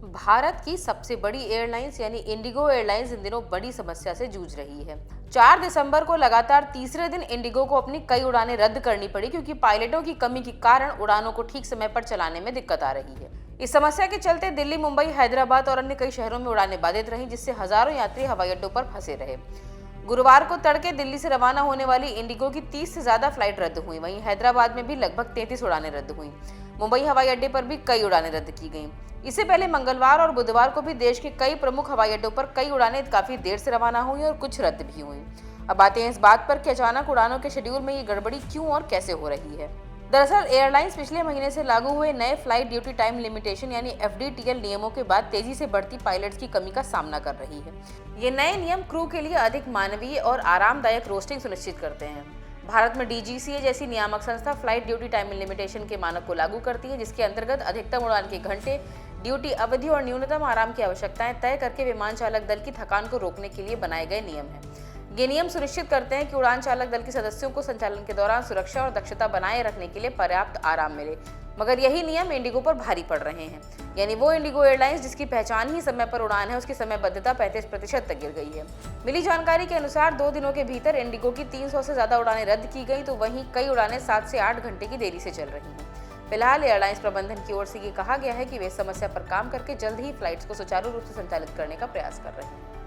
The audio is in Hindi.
भारत की सबसे बड़ी एयरलाइंस यानी इंडिगो एयरलाइंस इन दिनों बड़ी समस्या से जूझ रही है। 4 दिसंबर को लगातार तीसरे दिन इंडिगो को अपनी कई उड़ानें रद्द करनी पड़ी क्योंकि पायलटों की कमी के कारण उड़ानों को ठीक समय पर चलाने में दिक्कत आ रही है। इस समस्या के चलते दिल्ली, मुंबई, हैदराबाद और अन्य कई शहरों में उड़ानें बाधित रहीं, जिससे हजारों यात्री हवाई अड्डों पर फंसे रहे। गुरुवार को तड़के दिल्ली से रवाना होने वाली इंडिगो की 30 से ज्यादा फ्लाइट रद्द हुई। वहीं हैदराबाद में भी लगभग 33 उड़ानें रद्द हुई। मुंबई हवाई अड्डे पर भी कई उड़ानें रद्द की गईं। इससे पहले मंगलवार और बुधवार को भी देश के कई प्रमुख हवाई अड्डों पर कई उड़ानें काफी देर से रवाना हुई और कुछ रद्द भी हुई। अब आते हैं इस बात पर कि अचानक उड़ानों के शेड्यूल में ये गड़बड़ी क्यों और कैसे हो रही है। दरअसल एयरलाइंस पिछले महीने से लागू हुए नए फ्लाइट ड्यूटी टाइम लिमिटेशन यानी एफडीटीएल नियमों के बाद तेजी से बढ़ती पायलट्स की कमी का सामना कर रही है। ये नए नियम क्रू के लिए अधिक मानवीय और आरामदायक रोस्टिंग सुनिश्चित करते हैं। भारत में डीजीसीए जैसी नियामक संस्था फ्लाइट ड्यूटी टाइम लिमिटेशन के मानक को लागू करती है, जिसके अंतर्गत अधिकतम उड़ान के घंटे, ड्यूटी अवधि और न्यूनतम आराम की आवश्यकताएं तय करके विमान चालक दल की थकान को रोकने के लिए बनाए गए नियम हैं। ये नियम सुनिश्चित करते हैं कि उड़ान चालक दल के सदस्यों को संचालन के दौरान सुरक्षा और दक्षता बनाए रखने के लिए पर्याप्त आराम मिले। मगर यही नियम इंडिगो पर भारी पड़ रहे हैं। यानी वो इंडिगो एयरलाइंस जिसकी पहचान ही समय पर उड़ान है, उसकी समयबद्धता 35% तक गिर गई है। मिली जानकारी के अनुसार 2 दिनों के भीतर इंडिगो की 300 से ज्यादा उड़ानें रद्द की गई, तो वहीं कई उड़ानें 7 से 8 घंटे की देरी से चल रही हैं। फिलहाल एयरलाइंस प्रबंधन की ओर से ये कहा गया है कि वे इस समस्या पर काम करके जल्द ही फ्लाइट्स को सुचारू रूप से संचालित करने का प्रयास कर रहे हैं।